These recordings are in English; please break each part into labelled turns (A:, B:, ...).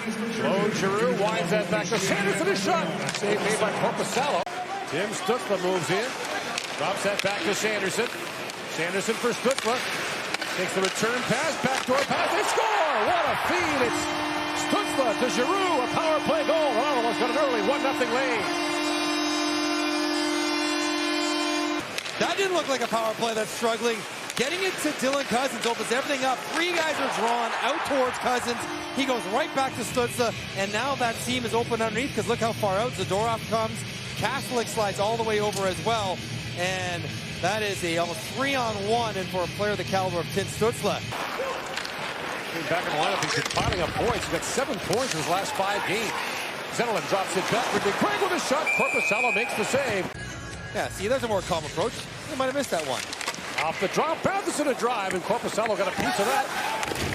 A: Claude Giroux winds that back to Sanderson, a shot. Save made by Korpisalo. Tim Stützle moves in. Drops that back to Sanderson. Sanderson for Stützle. Takes the return pass, backdoor pass, they score! What a feed! It's Stützle to Giroux, a power play goal. Ottawa's got an early 1-0 lead.
B: That didn't look like a power play that's struggling. Getting it to Dylan Cozens opens everything up. Three guys are drawn out towards Cozens. He goes right back to Stützle, and now that seam is open underneath because look how far out Zadorov comes. Kastelic slides all the way over as well, and that is a almost 3-on-1, and for a player the caliber of Tim Stützle.
A: Back in the lineup, he's been piling up points. He's got 7 points in his last 5 games. Zetterlund drops it back. Craig with a shot. Korpisalo makes the save.
B: Yeah, see, there's a more calm approach. You might have missed that one.
A: Off the drop, bounces in a drive, and Korpisalo got a piece of that.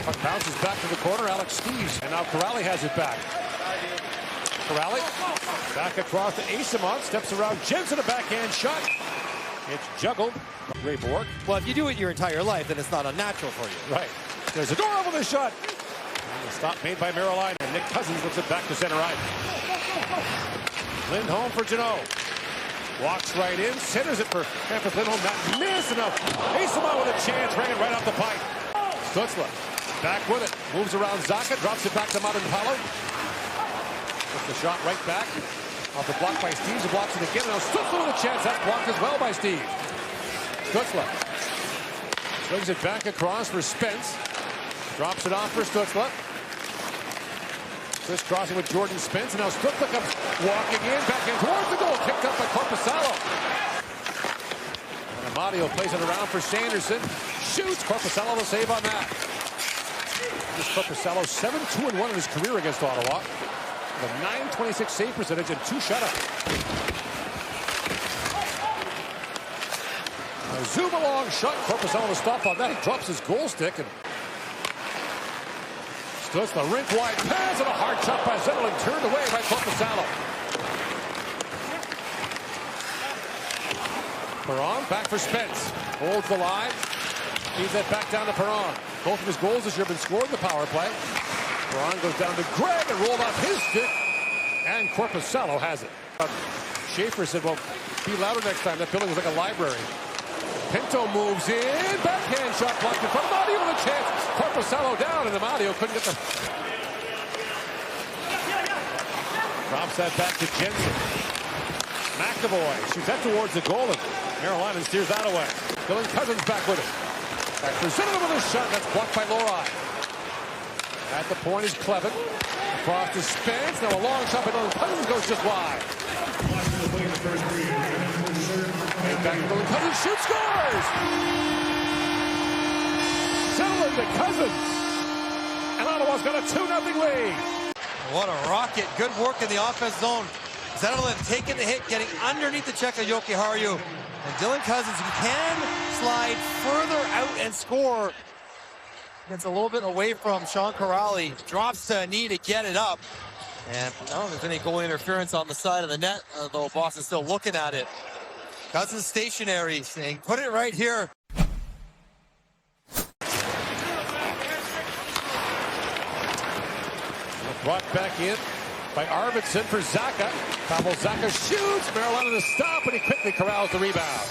A: Puck bounces back to the corner. Alex Steeves, and now Corrali has it back. Corrali back across to Asimov, steps around Jensen, a backhand shot. It's juggled. Great work.
B: Well, if you do it your entire life, then it's not unnatural for you.
A: Right. There's a door over the shot. And the stop made by Carolina. Nick Cozens looks it back to center right. Lindholm for Janot. Walks right in, centers it for Memphis Lindholm. That miss, and now Asimov with a chance, ran it right off the pipe. Stützle back with it, moves around Zacha, drops it back to Martin Paulo. Puts the shot right back. Off the block by Steeves, who blocks it again. Now Stützle with a chance, that's blocked as well by Steeves. Stützle swings it back across for Spence. Drops it off for Stützle. Chris crossing with Jordan Spence, and now Stützle comes walking in, back in towards the goal, kicked up by Korpisalo. And Amadio plays it around for Sanderson. Shoots, Korpisalo will save on that. This Korpisalo 7-2-1 in his career against Ottawa. With a .926 save percentage and 2 shutouts. A zoom along shot, Korpisalo to stop on that. He drops his goal stick, and Stützle, rink wide pass, and a hard shot by Zetterlund, turned away by Korpisalo. Perron back for Spence. Holds the line. Feeds that back down to Perron. Both of his goals this year have been scored in the power play. Perron goes down to Gregg and rolled off his stick. And Korpisalo has it. Schaefer said, well, be louder next time. That building was like a library. Pinto moves in, backhand shot blocked in front of Amadio with a chance. Korpisalo down, and Amadio couldn't get the... Drops that back to Jensen. McAvoy shoots that towards the goal, and Carolina steers that away. Dylan Cozens back with it. Back for Zetterlund with a shot, that's blocked by Lorei. At the point is Clevin. Across to Spence, now a long shot by Dylan Cozens goes just wide. Back to Dylan Cozens, shoots, scores! Zetterlund to Cozens. And Ottawa's got a 2-0 lead.
B: What a rocket. Good work in the offense zone. Zetterlund taking the hit, getting underneath the check of Jokiharju. And Dylan Cozens, who can slide further out and score, gets a little bit away from Sean Corrali, drops to a knee to get it up. And I don't think there's any goal interference on the side of the net, although Boston's still looking at it. Cozens stationary, saying, put it right here.
A: Brought back in by Arvidsson for Zacha. Pavel Zacha shoots. Carolina to stop, and he quickly corrals the rebound.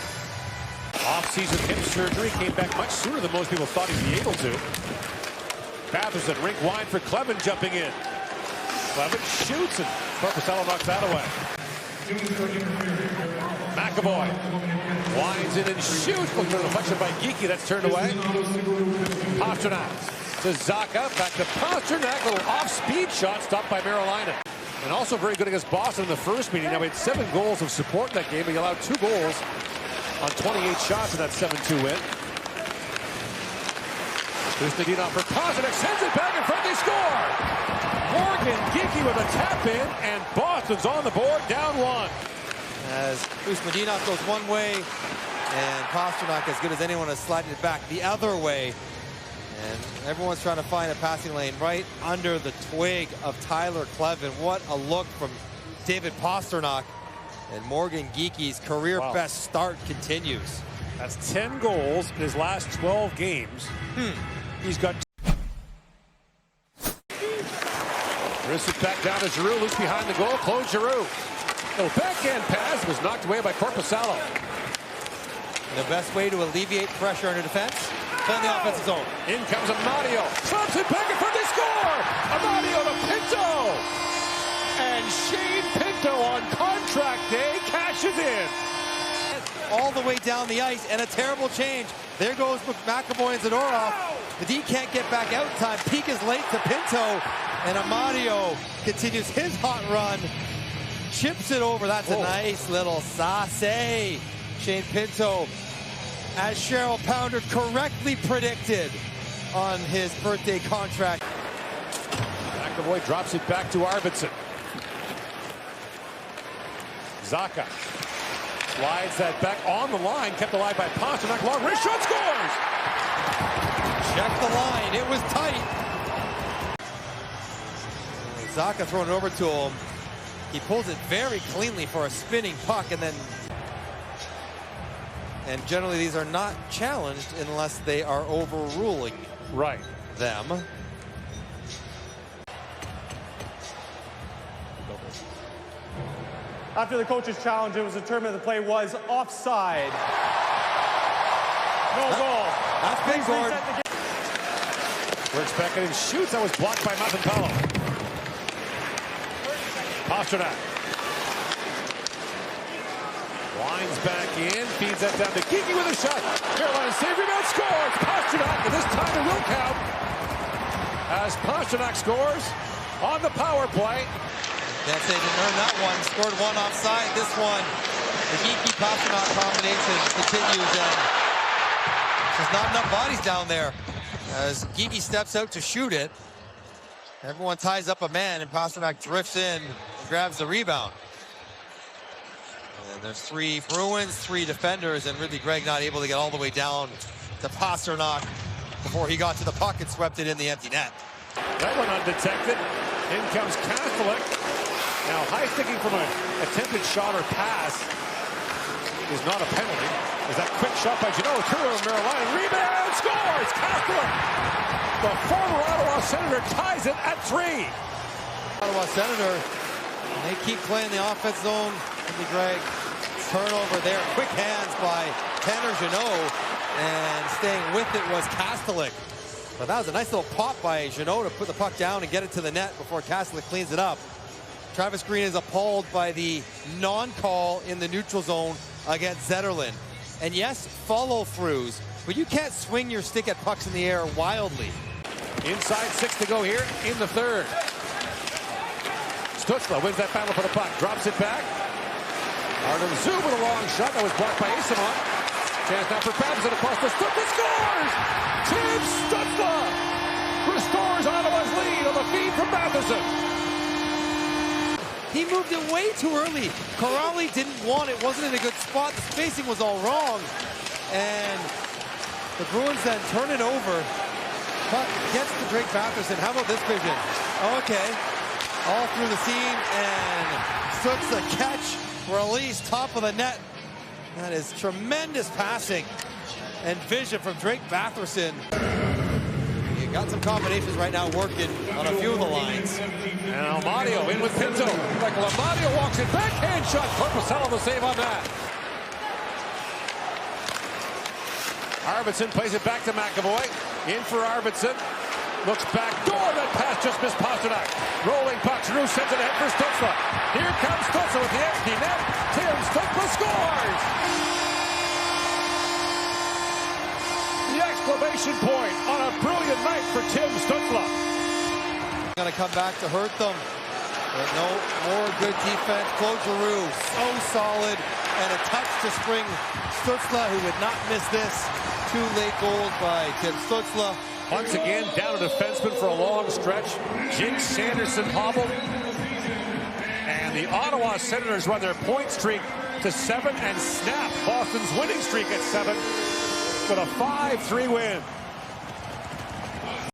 A: Off-season hip surgery, came back much sooner than most people thought he'd be able to. Batherson, rink wide for Clevin jumping in. Clevin shoots, and Korpisalo knocks that away. McAvoy winds in and shoots. Looking for a deflection by Geekie, that's turned away. Pasternak to Zacha, back to Pasternak, a little off-speed shot stopped by Carolina. And also very good against Boston in the first meeting. Now he had 7 goals of support in that game, but he allowed 2 goals on 28 shots in that 7-2 win. Here's Nadinov for Pasternak, sends it back in front, they score! Morgan Geekie with a tap in, and Boston's on the board, down 1.
B: As Nadinov goes one way, and Pasternak, as good as anyone, has slided it back the other way. And everyone's trying to find a passing lane right under the twig of Tyler Clevin. What a look from David Pasternak. And Morgan Geekie's career best start continues.
A: That's 10 goals in his last 12 games. He's got... Wrists it back down to Giroux, loose behind the goal, Claude Giroux. The backhand pass was knocked away by Korpisalo.
B: The best way to alleviate pressure under defense, play in the offensive zone.
A: In comes Amadio, slaps it back in front, they score! Amadio to Pinto! And Shane Pinto on contract day cashes in.
B: All the way down the ice, and a terrible change. There goes McAvoy and Zadorov. The D can't get back out in time. Peak is late to Pinto, and Amadio continues his hot run. Chips it over. That's a nice little sauce. Shane Pinto, as Cheryl Pounder correctly predicted on his birthday contract.
A: McAvoy drops it back to Arvidsson. Zacha slides that back on the line, kept alive by Pastrnak. Long wrist shot, scores!
B: Check the line, it was tight. Zacha throwing it over to him. He pulls it very cleanly for a spinning puck, and generally these are not challenged unless they are overruling them.
C: After the coach's challenge, it was determined the play was offside. No goal.
B: That's big, Gord.
A: Works back and shoots. That was blocked by Mazenpalo. Pastrnak. Winds back in, feeds that down to Geeky with a shot. Carolina save, rebound, scores! Pastrnak, and this time it will count. As Pastrnak scores on the power play.
B: Can't say didn't earn that one. Scored one offside. This one, the Geeky-Pastrnak combination continues, and there's not enough bodies down there. As Geeky steps out to shoot it, everyone ties up a man, and Pastrnak drifts in and grabs the rebound. And there's three Bruins, three defenders, and really Greg not able to get all the way down to Pastrnak before he got to the puck and swept it in the empty net.
A: That one undetected. In comes Catholic. Now, high sticking from an attempted shot or pass is not a penalty. Is that quick shot by Janot through Maryland. Rebound, scores! Catholic! The former Ottawa Senator ties it at 3.
B: Ottawa Senator, and they keep playing the offense zone. Greg, turnover there. Quick hands by Tanner Janot, and staying with it was Catholic. But that was a nice little pop by Janot to put the puck down and get it to the net before Catholic cleans it up. Travis Green is appalled by the non-call in the neutral zone against Zetterlund. And yes, follow-throughs, but you can't swing your stick at pucks in the air wildly.
A: Inside 6 to go here in the third. Stützle wins that battle for the puck, drops it back. Artem Zub with a long shot that was blocked by Esamon. Chance now for Babson across the Stützle, scores! Tim Stützle restores Ottawa's lead on the feed from Matheson.
B: He moved it way too early. Corrali didn't want it, wasn't in a good spot. The spacing was all wrong. And the Bruins then turn it over. Puck gets to Drake Batherson. How about this vision? Okay. All through the seam, and Stützle catch, release, top of the net. That is tremendous passing and vision from Drake Batherson. You got some combinations right now working on a few of the lines.
A: And Amadio in with Pinto. Michael Amadio walks in, backhand shot. Korpisalo the save on that. Arvidsson plays it back to McAvoy. In for Arvidsson. Looks back door. That pass just missed Pastrnak. Rolling puck. Giroux sends it ahead for Stützle. Here comes Stützle with the empty net. Tim Stützle scores. The exclamation point on a brilliant night for Tim Stützle.
B: Going to come back to hurt them. But no more good defense. Claude Giroux, so solid. And a touch to spring Stützle, who would not miss this. 2 late goals by Tim Stützle.
A: Once again, down a defenseman for a long stretch. Jake Sanderson hobbled. And the Ottawa Senators run their point streak to 7 and snap Boston's winning streak at 7 with a 5-3 win.